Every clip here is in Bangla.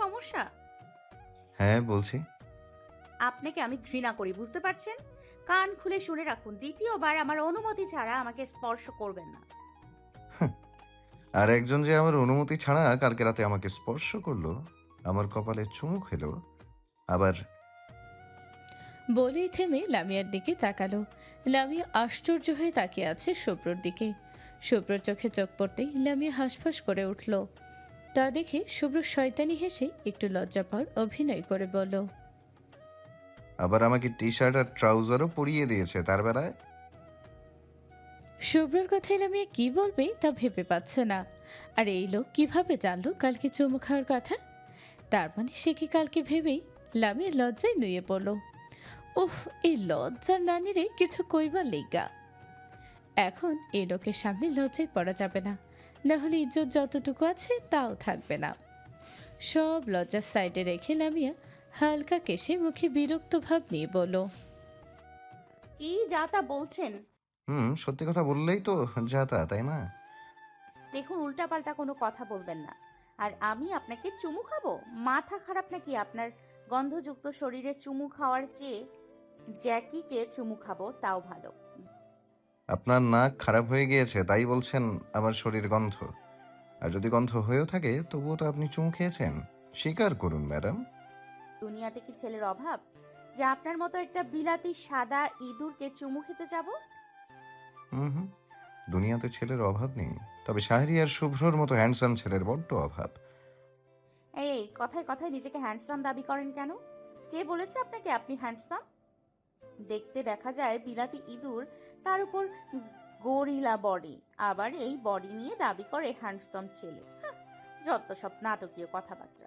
সমস্যা? হ্যাঁ, বলছি। আপনাকে আমি ঘৃণা করি, বুঝতে পারছেন? কান খুলে শুনে রাখুন, দ্বিতীয়বার আমার অনুমতি ছাড়া আমাকে স্পর্শ করবেন না। আর একজন যে আমার অনুমতি ছাড়া কালকে রাতে আমাকে স্পর্শ করলো, আমার কপালে চুমু খেলো, আবার বলেই থেমে লামিয়ার দিকে তাকালো। লামিয়া আশ্চর্য হয়ে তাকিয়ে আছে শুভ্রর দিকে। শুভ্রর চোখে চোখ পড়তেই লামিয়া হাঁসফাঁস করে উঠল। তা দেখে শুভ্র শয়তানি হেসে একটু লজ্জা পাওয়ার অভিনয় করে বলল, আবার আমাকে টি-শার্ট আর ট্রাউজারও পরিয়ে দিয়েছে তার বেলায়। শুভ্রর কথায় লামিয়া কি বলবে তা ভেবে পাচ্ছে না। আর এই লোক কিভাবে জানলো কালকে চুমু খাওয়ার কথা? তার মানে সে কি কালকে ভেবেই লামিয়া লজ্জায় নুয়ে পড়ল। উফ, এই লজ্জার নানিরে কিছু কইবার লেগা। এখন এই লোকের সামনে লজ্জায় পড়া যাবে না, না হলে ইজ্জত যতটুকু আছে তাও থাকবে না। সব লজ্জার সাইডে রেখে লামিয়া হালকা কেশে মুখে বিরক্ত ভাব নিয়ে বলল, কি যা তা বলছেন? সত্যি কথা বললেই তো যা তা, তাই না? দেখুন, উল্টাপাল্টা কোনো কথা বলবেন না। আর আমি আপনাকে চুমু খাবো? মাথা খারাপ নাকি আপনার? গন্ধযুক্ত শরীরে চুমু খাওয়ার চেয়ে জ্যাকিকে চুমু খাবো, তাও ভালো। আপনার নাক খারাপ হয়ে গিয়েছে তাই বলছেন আমার শরীর গন্ধ? আর যদি গন্ধ হয়েও থাকে তবুও তো আপনি চুমু খেয়েছেন। স্বীকার করুন ম্যাডাম। দুনিয়াতে কি ছেলের অভাব যে আপনার মতো একটা বিলাতি সাদা ইঁদুরকে চুমু খেতে যাব? হুম। দুনিয়াতে ছেলের অভাব নেই, তবে শাহরিয়ার শুভ্রর মতো হ্যান্ডসাম ছেলের বড্ড অভাব। এই কথায় কথায় নিজেকে হ্যান্ডসাম দাবি করেন কেন? কে বলেছে আপনাকে আপনি হ্যান্ডসাম? দেখতে দেখা যায় বিলাতি ইঁদুর, তার উপর গরিলা বডি, আবার এই বডি নিয়ে দাবি করে হ্যান্ডসাম ছেলে। হাহ, যত সব নাটকীয় কথাবার্তা।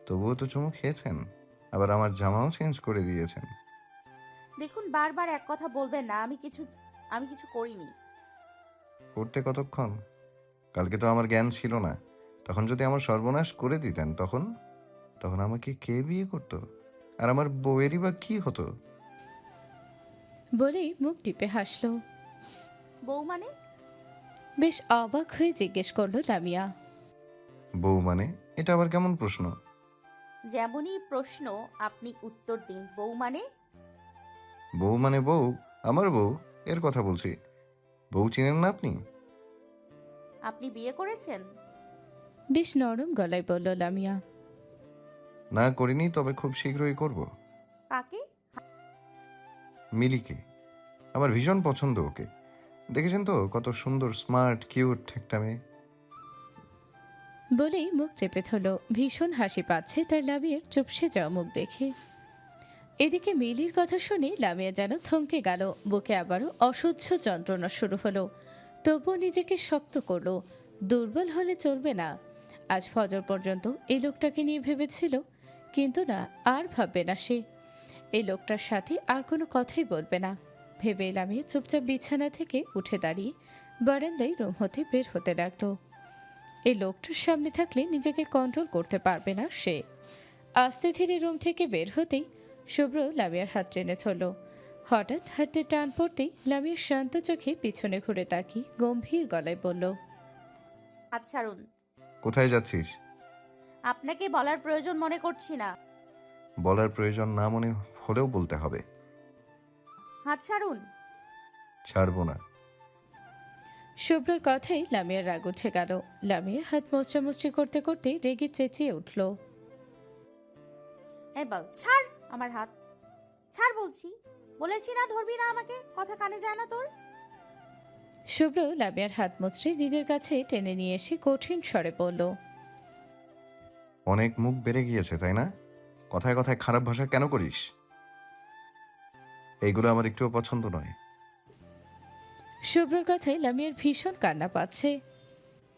তবুও তো চুমু খেয়েছেন, আবার আমার জামাও চেঞ্জ করে দিয়েছেন। দেখুন, বারবার এক কথা বলবেন না। আমি কিছু করিনি। করতে কতক্ষণ? কালকে তো আমার জ্ঞান ছিল না। তখন যদি আমার সর্বনাশ করে দিতেন, তখন তখন আমাকে কে বিয়ে করত? আর আমার বউয়েরই বা কি হতো? বলেই মুখ টিপে হাসল। বউ মানে? বেশ অবাক হয়ে জিজ্ঞেস করলো লামিয়া। বউ মানে? এটা আবার কেমন প্রশ্ন? যেমনই প্রশ্ন আপনি উত্তর দিন। বউ মানে? বউ মানে বউ, আমার বউ, এর কথা বলছি। বউ চিনেন না আপনি? আপনি বিয়ে করেছেন? বেশ নরম গলায় বলল লামিয়া। না করিনি, তবে খুব শীঘ্রই করব। কাকে? মিলিকে। আমার ভীষণ পছন্দ ওকে। দেখেছেন তো কত সুন্দর, স্মার্ট, কিউট একটা মেয়ে। বলেই মুখ চেপে ধরল। ভীষণ হাসি পাচ্ছে তার লামিয়ার চুপসে যাওয়া মুখ দেখে। এদিকে মিলির কথা শুনে লামিয়া যেন থমকে গেল। বুকে আবারও অসহ্য যন্ত্রণা শুরু হলো। তবুও নিজেকে শক্ত করলো। দুর্বল হলে চলবে না। আজ ফজর পর্যন্ত এই লোকটাকে নিয়ে ভেবেছিল, কিন্তু না, আর ভাববে না সে। এই লোকটার সাথে আর কোনো কথাই বলবে না ভেবে লামিয়া চুপচাপ বিছানা থেকে উঠে দাঁড়িয়ে বারান্দায় রুম হতে বের হতে লাগলো। এই লোকটার সামনে থাকলে নিজেকে কন্ট্রোল করতে পারবে না সে। আস্তে ধীরে রুম থেকে বের হতেই শুভ্র লামিয়ার হাত টেনে ধরল। হঠাৎ হাতে টান পড়তেই লামিয়ার শান্ত চোখে পিছনে ঘুরে তাকিয়ে গম্ভীর গলায় বলল, হাত ছাড়ুন। কোথায় যাচ্ছিস? আপনাকে বলার প্রয়োজন মনে করছি না। বলার প্রয়োজন না মনে হলেও বলতে হবে। হাত ছাড়ুন। ছাড়বো না। শুভ্রর কথাই লামিয়ার রাগ উঠে গেল। লামিয়া হাত মোচড়ামুচড়ি করতে করতে রেগে চেঁচিয়ে উঠল, এই বল, ছাড় আমার হাত। ছাড় বলছি। বলেছি না ধরবি না আমাকে, কথা কানে যায় না তোর? শুভ্র লামিয়ার হাত মুচড়ে নিজের কাছে টেনে নিয়ে এসে কঠিন স্বরে বলল, অনেক মুখ বেড়ে গিয়েছে, তাই না? কথায় কথায় খারাপ ভাষা কেন করিস? এইগুলো আমার একটুও পছন্দ নয়। শুভ্রর কথায় লামিয়ার ভীষণ কান্না পাচ্ছে।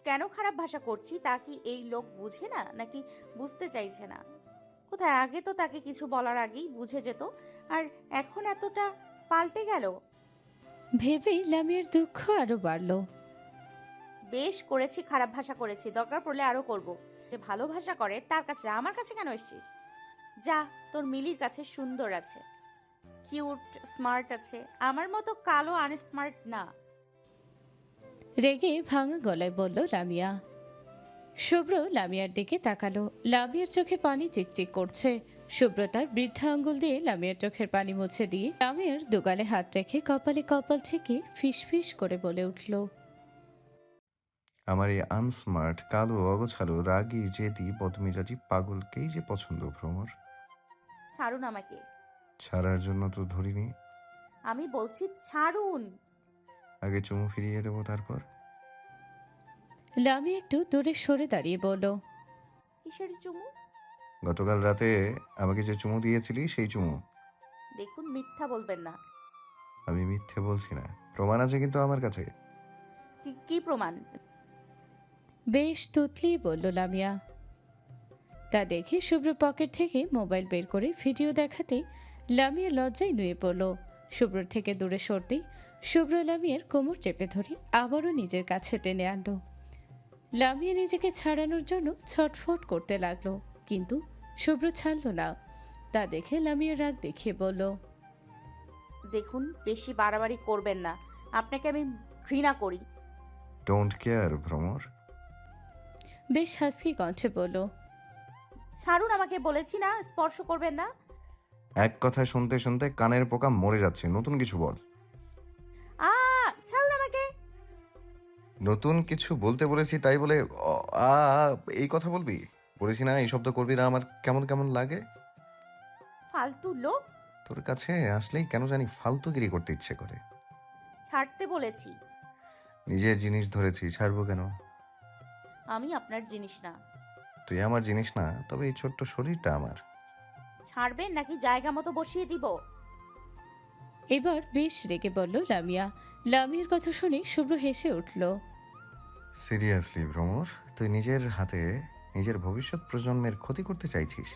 কেন খারাপ ভাষা করছি তা কি এই লোক বুঝে না, নাকি বুঝতে চাইছে না? কোথায় আগে তো তাকে কিছু বলার আগেই বুঝে যেত, আর এখন এতটা পাল্টে গেল। ভেবেই লামিয়ার দুঃখ আরো বাড়ল। বেশ করেছি, খারাপ ভাষা করেছি, দরকার পড়লে আরো করব। যে ভালো ভাষা করে তার কাছে, আমার কাছে কেন এসছিস? যা, তোর মিলির কাছে সুন্দর আছে, কিউট, স্মার্ট আছে। আমার মতো কালো আনস্মার্ট না। রেগে ভাঙা গলায় বলল লামিয়া। শুভ্র লামিয়ার দিকে তাকালো। লামিয়ার চোখে পানি চিকচিক করছে। শুভ্র তার বৃদ্ধা আঙ্গুল দিয়ে লামিয়ার চোখের পানি মুছে দিয়ে লামিয়ার দুগালে হাত রেখে কপালে কপাল থেকে ফিসফিস করে বলে উঠল, আমার এই আনস্মার্ট, কালো, অগোছালো, রাগী, জেদি, বদমেজাজি পাগলকেই যে পছন্দ ভ্রমর। ছাড়ুন আমাকে। ছাড়ার জন্য তো ধরিনি। আমি বলছি ছাড়ুন। আগে চুমু ফিরিয়ে দেবো, তারপর। লামিয়া একটু দূরে সরে দাঁড়িয়ে বলল, কিসের চুমু? গতকাল রাতে আমাকে যে চুমু দিয়েছিলি সেই চুমু। দেখুন, মিথ্যা বলবেন না। আমি মিথ্যে বলছি না, প্রমাণ আছে কিন্তু আমার কাছে। কি প্রমাণ? বেশ তুতলিয়ে বলল লামিয়া। তা দেখে শুভ্র পকেট থেকে মোবাইল বের করে ভিডিও দেখাতে লামিয়া লজ্জায় নুয়ে পড়ল। শুভ্রর থেকে দূরে সরতেই শুভ্র লামিয়ার কোমর চেপে ধরে আবারও নিজের কাছে টেনে আনলো। লামিয়া নিজেকে ছাড়ানোর জন্য ছটফট করতে লাগলো, কিন্তু শুভ্র ছাড়ল না। তা দেখে লামিয়া রাগ দেখিয়ে বলল, দেখুন, বেশি বাড়াবাড়ি করবেন না। আপনাকে আমি ঘৃণা করি। ডোন্ট কেয়ার ভ্রমর। বেশ হাসকি কণ্ঠে বলল, ছাড়ুন আমাকে, বলেছি না স্পর্শ করবেন না। এক কথা শুনতে শুনতে কানের পোকা মরে যাচ্ছে, নতুন কিছু বল। আ ছাড়ুন আমাকে। নতুন কিছু বলতে বলেছি তাই বলে আ আ এই কথা বলবি? বলেছি না এই শব্দ করবি না, আমার কেমন কেমন লাগে। ফালতু লোক। তোর কাছে আসলেই কেন জানি ফালতুগিরি করতে ইচ্ছে করে। ছাড়তে বলেছি। নিজের জিনিস ধরেছি, ছাড়বো কেন? আমি আপনার জিনিস না। তুই আমার জিনিস না, তবে এই ছোট্ট শরীরটা আমার। ছাড়বেন নাকি জায়গা মতো বসিয়ে দিব? এবার বেশ রেগে বলল লামিয়া। লামিয়ার কথা শুনে শুভ্র হেসে উঠল। সিরিয়াসলি ভ্রমর, তুই নিজের হাতে নিজের ভবিষ্যৎ প্রজন্মের ক্ষতি করতে চাইছিস?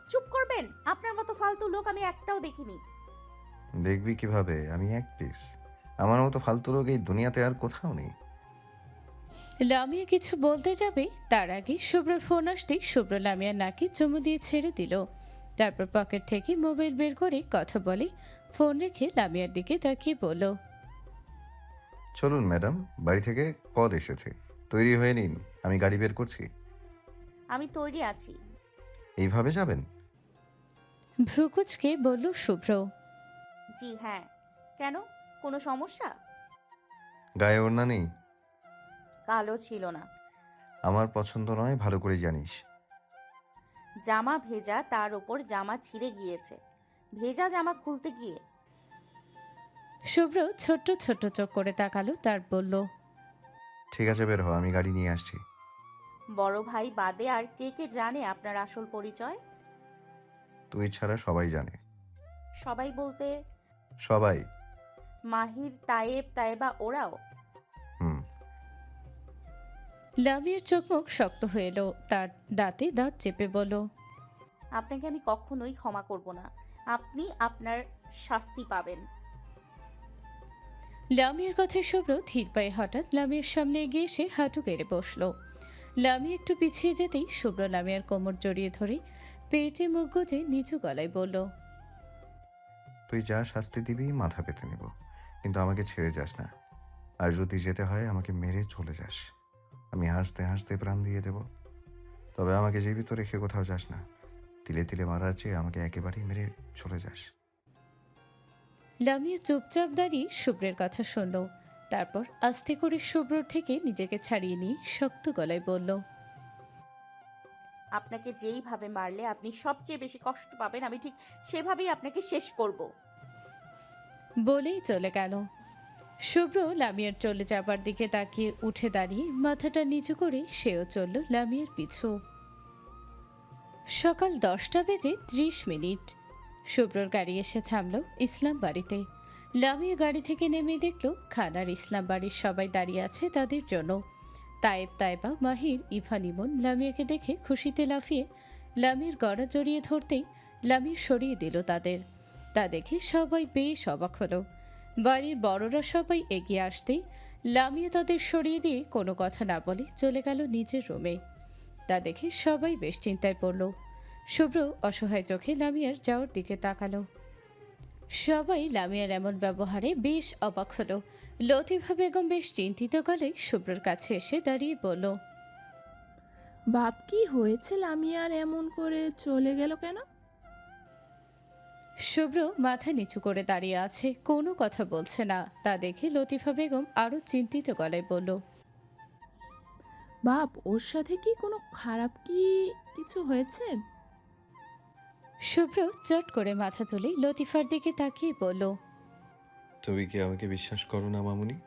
চুপ করবেন। আপনার মতো ফালতু লোক আমি একটাও দেখিনি। দেখবি কিভাবে আমি এক পিস। আমার মতো ফালতু লোক এই দুনিয়াতে আর কোথাও নেই। লামিয়া কিছু বলতে যাবে তার আগে শুভ্রর ফোন আসতেই শুভ্র লামিয়ার নাকে চুমু দিয়ে ছেড়ে দিল। তারপর পকেট থেকে মোবাইল বের করে কথা বলে ফোন রেখে লামিয়ার দিকে তাকিয়ে বলল, চলুন ম্যাডাম, বাড়ি থেকে কল এসেছে, তৈরি হয়ে নিন, আমি গাড়ি বের করছি। আমি তৈরি আছি। এইভাবে যাবেন? ভ্রুকুচকে বলল শুভ্র। জি হ্যাঁ। কেন, কোনো সমস্যা? গায়ে ওড়না নেই? কালো ছিল না। আমার পছন্দ নয়, ভালো করে জানিস। জামা ভেজা, তার উপর জামা ছিঁড়ে গিয়েছে। ভেজা জামা খুলতে গিয়ে। শুভ্র ছোট্ট ছোট্ট চোখ করে তাকালো, তার বলল, ঠিক আছে, বের হ, আমি গাড়ি নিয়ে আসছি। বড় ভাই বাদে আর কে কে জানে আপনার আসল পরিচয়? তুই ছাড়া সবাই জানে। সবাই বলতে? সবাই। মাহির, তায়েব, তায়েবা ওরাও? হুম। লামিয়ার চোখ মুখ শক্ত হয়ে এলো, তার দাঁতে দাঁত চেপে বলল, আপনাকে আমি কখনোই ক্ষমা করব না। আপনি আপনার শাস্তি পাবেন। লামিয়ার কথায় শুভ্র ধীর পায়ে হঠাৎ লামিয়ার সামনে এগিয়ে এসে হাঁটু গেড়ে বসল। লামিয়া একটু পিছিয়ে যেতেই শুভ্র লামিয়ার কোমর জড়িয়ে ধরে পেটে মুখ গুজে নিচু গলায় বলল, তুই যা শাস্তি দিবি মাথা পেতে নেব, কিন্তু আমাকে ছেড়ে যাস না। আর যদি যেতে হয় আমাকে মেরে চলে যাস, আমি হাসতে হাসতে প্রাণ দিয়ে দেব। তবে আমাকে জীবিত রেখে কোথাও যাস না। তিলে তিলে মারার চেয়ে আমাকে একেবারেই মেরে চলে যাস। লামিয়া চুপচাপ দাঁড়িয়ে শুভ্রের কথা শুনল। তারপর আস্তে করে শুভ্রর থেকে নিজেকে ছাড়িয়ে নিয়ে শক্ত গলায় বলল, আপনাকে যেইভাবে মারলে আপনি সবচেয়ে বেশি কষ্ট পাবেন, আমি ঠিক সেভাবেই আপনাকে শেষ করব। বলেই চলে গেল। শুভ্র লামিয়ার চলে যাবার দিকে তাকিয়ে উঠে দাঁড়িয়ে মাথাটা নিচু করে সেও চলল লামিয়ার পিছু। সকাল 10:30 শুভ্রর গাড়ি এসে থামল ইসলাম বাড়িতে। লামিয়া গাড়ি থেকে নেমে দেখল খানার ইসলাম বাড়ির সবাই দাঁড়িয়ে আছে তাদের জন্য। তায়েব, তায়েবা, মাহির, ইভান, ইমন লামিয়াকে দেখে খুশিতে লাফিয়ে লামিয়ার গড়া জড়িয়ে ধরতেই লামিয়া সরিয়ে দিল তাদের। তা দেখে সবাই বেশ অবাক হলো। বাড়ির বড়রা সবাই এগিয়ে আসতেই লামিয়া তাদের সরিয়ে দিয়ে কোনো কথা না বলে চলে গেল নিজের রুমে। তা দেখে সবাই বেশ চিন্তায় পড়ল। শুভ্র অসহায় চোখে লামিয়ার যাওয়ার দিকে তাকালো। সবাই লামিয়ার এমন ব্যবহারে বেশ অবাক হলো। লতিফা বেগম বেশ চিন্তিত গলায় শুভ্রর কাছে এসে দাঁড়িয়ে বলল, বাপ কি হয়েছে, লামিয়ার এমন করে চলে গেল কেন? শুভ্র মাথা নিচু করে দাঁড়িয়ে আছে, কোনো কথা বলছে না। তা দেখে লতিফা বেগম আরো চিন্তিত গলায় বলল, বাপ, ওর সাথে কি কোনো খারাপ কিছু হয়েছে? শুভ্র চট করে মাথা তুলে লতিফার দিকে তাকিয়ে বলল, তুমি কি আমাকে বিশ্বাস করো না মামুনি?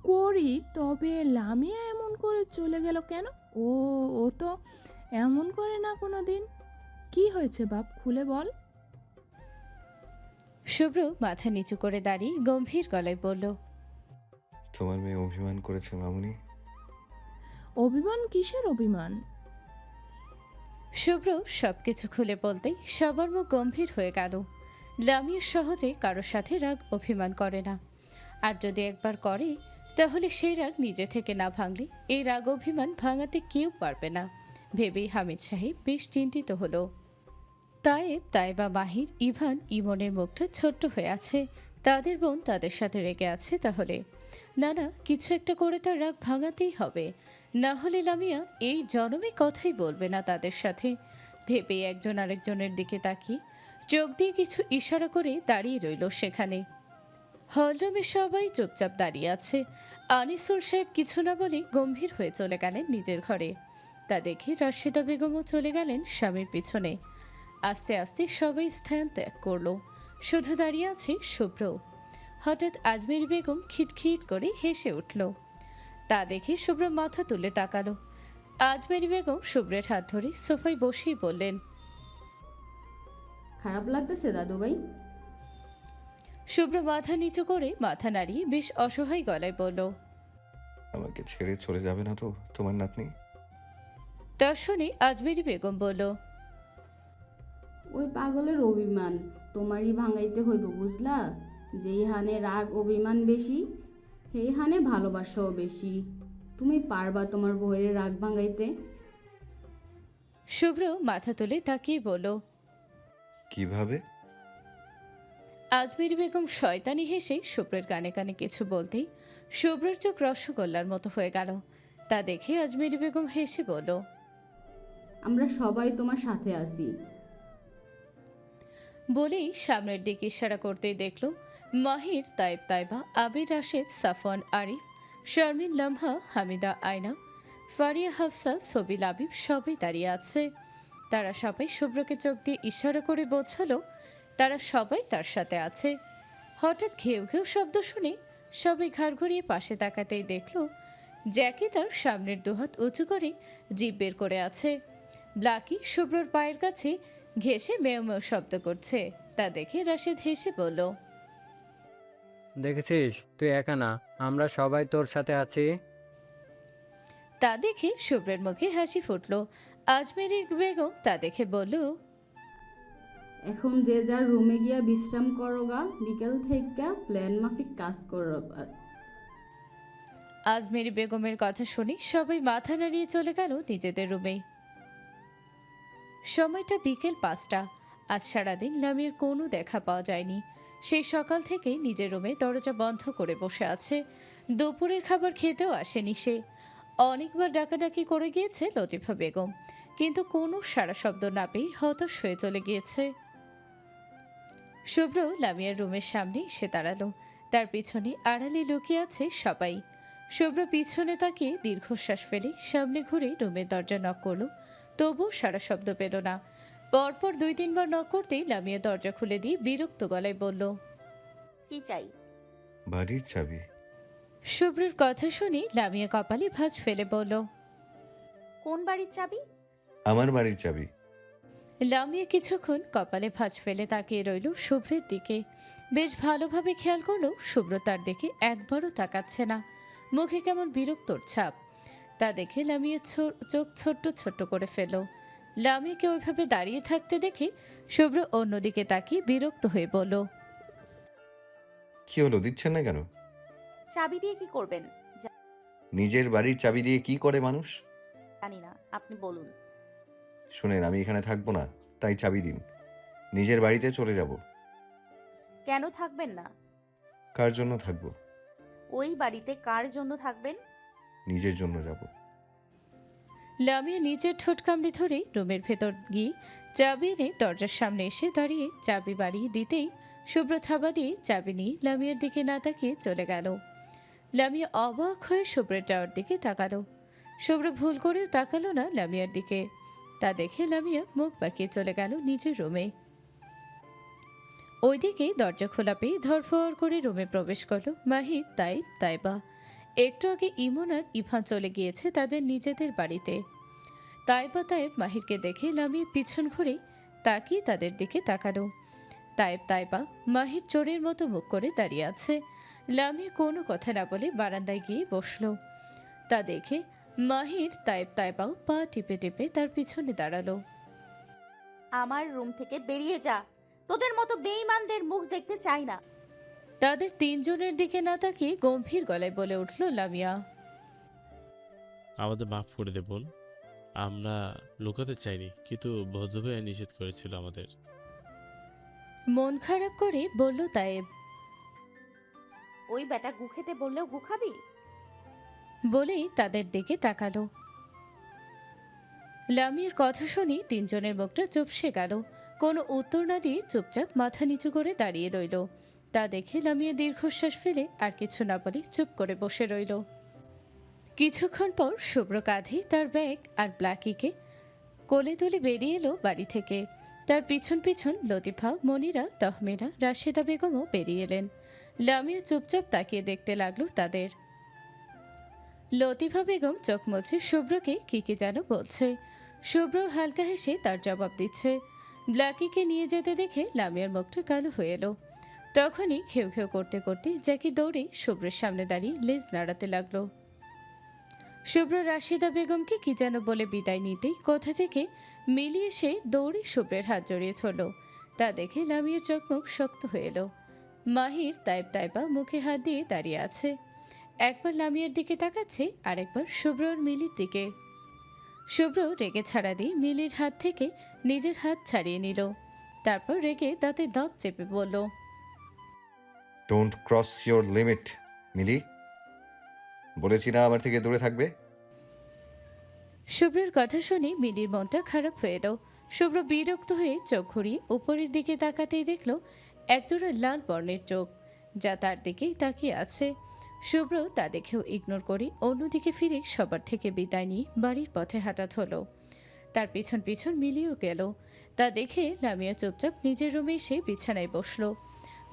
করি, তবে লামিয়া এমন করে চলে গেল কেন? ও ও তো এমন করে না কোনো দিন। কি হয়েছে বাপ, খুলে বল। শুভ্র মাথা নিচু করে দাঁড়িয়ে গম্ভীর গলায় বলল, তোমার মেয়ে অভিমান করেছে মামুনি। অভিমান? কিসের অভিমান? শুভ্র সবকিছু খুলে বলতেই সবার মুখ গম্ভীর হয়ে গেল। লামিয়া সহজে কারোর সাথে রাগ অভিমান করে না, আর যদি একবার করে তাহলে সেই রাগ নিজে থেকে না ভাঙলে এই রাগ অভিমান ভাঙাতে কেউ পারবে না ভেবেই হামিদ সাহেব বেশ চিন্তিত হলো। তায়েব, তাইবা, মাহির, ইভান, ইমনের মুখটা ছোট্ট হয়ে আছে। তাদের বোন তাদের সাথে রেগে আছে, তাহলে না না কিছু একটা করে তার রাগ ভাঙাতেই হবে, না হলে লামিয়া এই জনমে কথাই বলবে না তাদের সাথে ভেবেই একজন আরেকজনের দিকে তাকিয়ে চোখ দিয়ে কিছু ইশারা করে দাঁড়িয়ে রইল সেখানে। হলরুমে সবাই চুপচাপ দাঁড়িয়ে আছে। আনিসুল সাহেব কিছু না বলে গম্ভীর হয়ে চলে গেলেন নিজের ঘরে। তা দেখে রাশেদা বেগমও চলে গেলেন স্বামীর পিছনে। আস্তে আস্তে সবাই স্থান ত্যাগ করলো, শুধু দাঁড়িয়ে আছে শুভ্র। হঠাৎ আজমেরি বেগম খিটখিট করে হেসে উঠল। তা দেখে শুভ্র মাথা তুলে তাকালো। আজমেরি বেগম শুভ্রের হাত ধরে সোফায় বসিয়ে বললেন, খারাপ লাগতেছে দাদু ভাই? শুভ্র মাথা নিচু করে মাথা নাড়িয়ে বেশ অসহায় গলায় বলল, আমাকে ছেড়ে চলে যাবে না তো তোমার নাতনি? তা শুনে আজমেরি বেগম বলল, ওই পাগলের অভিমান তোমারই ভাঙাইতে হইব, বুঝলা? যেই হানে রাগ অভিমান বেশি, সেই হানে ভালোবাসাও বেশি। তুমি পারবা তোমার বউয়ের রাগ ভাঙাইতে? শুভ্র মাথা তুলে তাকিয়ে বলল, কিভাবে? আজমেরি বেগম শয়তানি হেসে শুভ্রের কানে কানে কিছু বলতেই শুভ্রের চোখ রসগোল্লার মতো হয়ে গেল। তা দেখে আজমেরি বেগম হেসে বলল, আমরা সবাই তোমার সাথে আছি। বলেই সামনের দিকে ইশারা করতেই দেখল মাহির, তাইব, তাইবা, আবির, রাশেদ, সাফওয়ান, আরিফ, শারমিন, লামহা, হামিদা, আয়না, ফারিয়া, হাফসা, সবিল, আবিব সবাই দাঁড়িয়ে আছে। তারা সবাই শুভ্রকে চোখ দিয়ে ইশারা করে বোঝালো তারা সবাই তার সাথে আছে। হঠাৎ ঘেউ ঘেউ শব্দ শুনে সবাই ঘাড় ঘুরিয়ে পাশে তাকাতেই দেখল জ্যাকি তার সামনের দুহাত উঁচু করে জিভ বের করে আছে। ব্লাকি শুভ্রর পায়ের কাছে ঘেঁষে মেয় মেয় শব্দ করছে। তা দেখে রাশেদ হেসে বলল, দেখেছিস, তুই একা না, আমরা সবাই তোর সাথে আছি। তা দেখে শুভ্রের মুখে হাসি ফুটল। আজমেরি বেগম তা দেখে বলল, এখন যে যার রুমে গিয়া বিশ্রাম করো গা, বিকেল থেকে প্ল্যান মাফিক কাজ করো। আজমেরি বেগমের কথা শুনে সবাই মাথা নাড়িয়ে চলে গেল নিজেদের রুমে। সময়টা বিকেল 5টা। আজ সারাদিন লামিয়ার কোনো দেখা পাওয়া যায়নি। সেই সকাল থেকে নিজের রুমে দরজা বন্ধ করে বসে আছে। দুপুরের খাবার খেতেও আসেনি সে। অনেকবার ডাকাডাকি করে গিয়েছে লতিফা বেগম, কিন্তু কোনো সাড়া শব্দ না পেয়ে হতাশ হয়ে চলে গিয়েছে। শুভ্র লামিয়ার রুমের সামনে এসে দাঁড়ালো। তার পিছনে আড়ালে লুকিয়ে আছে সবাই। শুভ্র পিছনে তাকিয়ে দীর্ঘশ্বাস ফেলে সামনে ঘুরে রুমের দরজা নক করলো, তবুও সারা শব্দ পেল না। পরপর 2-3 বার নক করতেই লামিয়া দরজা খুলে দিয়ে বিরক্ত গলায় বলল, কি চাই? বাড়ির চাবি। শুভ্রের কথা শুনে লামিয়া কপালে ভাঁজ ফেলে বলল, কোন বাড়ির চাবি? আমার বাড়ির চাবি। লামিয়া কিছুক্ষণ কপালে ভাঁজ ফেলে তাকিয়ে রইল শুভ্রের দিকে। বেশ ভালোভাবে খেয়াল করলো শুভ্র তার দিকে একবারও তাকাচ্ছে না, মুখে কেমন বিরক্তর ছাপ। তা দেখে লামিয়া চোখ ছোট্ট ছোট্ট করে ফেল। লামিয়াকে ওইভাবে দাঁড়িয়ে থাকতে দেখে শুভ্র অন্যদিকে তাকিয়ে বিরক্ত হয়ে বলল, কি হলো, দিচ্ছেন না কেন? চাবি দিয়ে কি করবেন? নিজের বাড়ির চাবি দিয়ে কি করে মানুষ? জানি না, আপনি বলুন। শুনেন, আমি এখানে থাকবো না, তাই চাবি দিন। নিজের বাড়িতে চলে যাব। কেন থাকবেন না? কার জন্য থাকবো? ওই বাড়িতে কার জন্য থাকবেন? নিজের জন্য যাব। লামিয়া নিজের ঠোঁট কামড়ে ধরে রুমের ভেতর গিয়ে চাবি এনে দরজার সামনে এসে দাঁড়িয়ে চাবি বাড়িয়ে দিতেই শুভ্র থাবা দিয়ে চাবি নিয়ে লামিয়ার দিকে না তাকিয়ে চলে গেল। লামিয়া অবাক হয়ে শুভ্রের যাওয়ার দিকে তাকালো। শুভ্র ভুল করেও তাকালো না লামিয়ার দিকে। তা দেখে লামিয়া মুখ বাঁকিয়ে চলে গেল নিজের রুমে। ওইদিকে দরজা খোলা পেয়ে ধরফর করে রুমে প্রবেশ করলো মাহির, তাইবা। একটু আগে ইমন আর ইভান চলে গিয়েছে তাদের নিজেদের বাড়িতে। তাইব মাহিরকে দেখে লামিয়া পিছন ঘুরে তাকিয়ে তাদের দিকে তাকালো। তাইবা মাহির চোরের মতো মুখ করে দাঁড়িয়ে আছে। লামিয়া কোনো কথা না বলে বারান্দায় গিয়ে বসলো। তা দেখে মাহির তাইবাও পা টিপে টিপে তার পিছনে দাঁড়ালো। আমার রুম থেকে বেরিয়ে যা, তোদের মতো বেঈমানদের মুখ দেখতে চাই না। তাদের তিনজনের দিকে না তাকিয়ে গম্ভীর গলায় বলে উঠল লামিয়া। আমাদের মাফ করে দে বোন, আমরা লুকাতে চাইনি, কিন্তু ভদ্র ভাইয়া নিষেধ করেছিল আমাদের। মন খারাপ করে বলল তায়েব। ওই বেটা গু খেতে বললেও গু খাবি? বলেই তাদের দিকে তাকালো। লামিয়ার কথা শুনে তিনজনের মুখটা চুপসে গেল। কোনো উত্তর না দিয়ে চুপচাপ মাথা নিচু করে দাঁড়িয়ে রইল। তা দেখে লামিয়া দীর্ঘশ্বাস ফেলে আর কিছু না বলে চুপ করে বসে রইল। কিছুক্ষণ পর শুভ্র কাঁধে তার ব্যাগ আর ব্ল্যাকিকে কোলে তুলে বেরিয়ে এলো বাড়ি থেকে। তার পিছন পিছন লতিফা, মনিরা, তহমিনা, রাশেদা বেগমও বেরিয়ে এলেন। লামিয়া চুপচাপ তাকিয়ে দেখতে লাগলো তাদের। লতিফা বেগম চোখ মুছে শুভ্রকে কি যেন বলছে। শুভ্র হালকা হেসে তার জবাব দিচ্ছে। ব্ল্যাকিকে নিয়ে যেতে দেখে লামিয়ার মুখটা কালো হয়ে এলো। তখনই ঘেউ ঘেউ করতে করতে জ্যাকি দৌড়ে শুভ্রের সামনে দাঁড়িয়ে লেজ নাড়াতে লাগলো। শুভ্র রাশিদা বেগমকে কি যেন বলে বিদায় নিতেই কোথা থেকে মিলি এসে দৌড়ে শুভ্রের হাত জড়িয়ে ধরল। তা দেখে লামিয়ার চোখ মুখ শক্ত হয়ে এলো। মাহির তাইবা মুখে হাত দিয়ে দাঁড়িয়ে আছে। একবার লামিয়ার দিকে তাকাচ্ছে, আরেকবার শুভ্র আর মিলির দিকে। শুভ্র রেগে ছাড়া দিয়ে মিলির হাত থেকে নিজের হাত ছাড়িয়ে নিল। তারপর রেগে দাঁতে দাঁত চেপে বলল, ডোন্ট ক্রস ইয়োর লিমিট মিলি, বলেছি না আমার থেকে দূরে থাকবে। শুভ্রের কথা শুনে মিলির মনটা খারাপ হয়ে এলো। শুভ্র বিরক্ত হয়ে চোখ ঘুরিয়ে উপরের দিকে তাকাতেই দেখল একজোড়া লাল বর্ণের চোখ, যা তার দিকেই তাকিয়ে আছে। শুভ্র তা দেখেও ইগনোর করে অন্যদিকে ফিরে সবার থেকে বিদায় নিয়ে বাড়ির পথে হাঁটা হলো। তার পিছন পিছন মিলিও গেল। তা দেখে লামিয়া চুপচাপ নিজের রুমে এসে বিছানায় বসলো।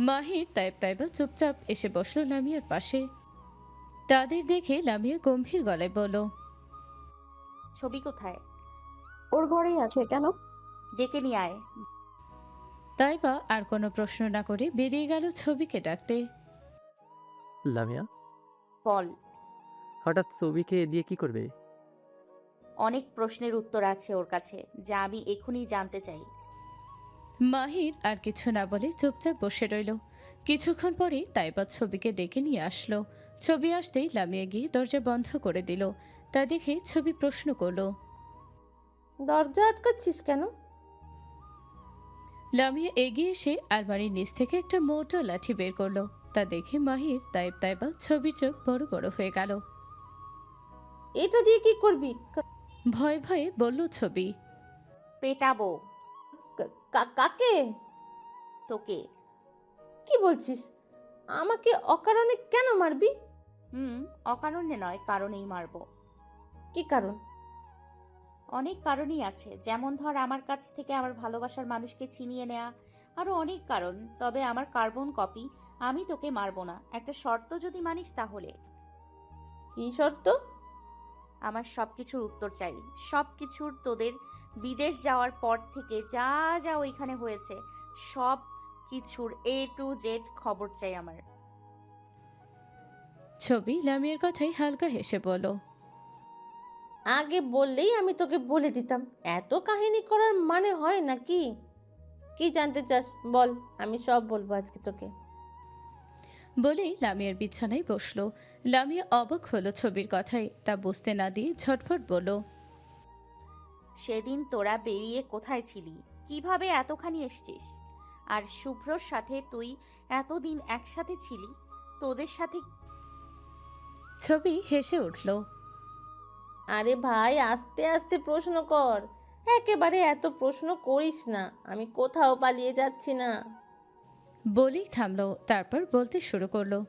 মাহির তাইবা চুপচাপ এসে বসলো লামিয়ার পাশে। তাদের দেখে লামিয়া গম্ভীর গলায় বলল, ছবি কোথায়? ওর ঘরেই আছে। কেন? ডেকে নিয়ে আয়। তাইবা আর কোনো প্রশ্ন না করে বেরিয়ে গেল ছবিকে ডাকতে। লামিয়া, বল। হঠাৎ ছবিকে দিয়ে কি করবে? অনেক প্রশ্নের উত্তর আছে ওর কাছে, যা আমি এখনই জানতে চাই। মাহির আর কিছু না বলে চুপচাপ বসে রইল। কিছুক্ষণ পরে তাইবা ছবিকে ডেকে নিয়ে আসলো। ছবি আসতেই লামিয়া গিয়ে দরজা বন্ধ করে দিল। তা দেখে ছবি প্রশ্ন করলো, দরজা আটকাচ্ছিস কেন? লামিয়া এগিয়ে এসে আলমারির নিচ থেকে একটা মোটা লাঠি বের করলো। তা দেখে মাহির তাইবা ছবির চোখ বড় বড় হয়ে গেল। এটা দিয়ে কি করবি? ভয়ে ভয়ে বলল ছবি। পেটাবো। কাকে? তোকে। কি বলছিস? আমাকে অকারণে কেন মারবি? অকারণে নয়, কারণেই মারবো। কি কারণ? অনেক কারণই আছে, যেমন ধর আমার কাছ থেকে আমার ভালোবাসার মানুষকে ছিনিয়ে নেওয়া, আরো অনেক কারণ। তবে আমার কার্বন কপি, আমি তোকে মারবো না, একটা শর্ত যদি মানিস তাহলে। কি শর্ত? আমার সবকিছুর উত্তর চাই, সবকিছুর। তোদের বিদেশ যাওয়ার পর থেকে যা যা ওইখানে হয়েছে সব কিছুর A to Z খবর চাই আমার। ছবি লামিয়ার কথাই হালকা হেসে বলল, আগে বললেই আমি তোকে বলে দিতাম। এত কাহিনী করার মানে হয় নাকি? কি জানতে চাস বল, আমি সব বলবো আজকে তোকে। বলেই লামিয়ার বিছানায় বসলো। লামিয়া অবাক হলো ছবির কথাই, তা বুঝতে না দিয়ে ঝটফট বলল, সেদিন তোরা বেরিয়ে কোথায় ছিলি? কিভাবে এতখানি এসছিস? আর শুভ্রর সাথে তুই এতদিন একসাথে ছিলি, তোদের সাথে। ছবি হেসে উঠল। আরে ভাই আস্তে আস্তে প্রশ্ন কর, একেবারে এত প্রশ্ন করিস না, আমি কোথাও পালিয়ে যাচ্ছি না। বলেই থামলো, তারপর বলতে শুরু করলো।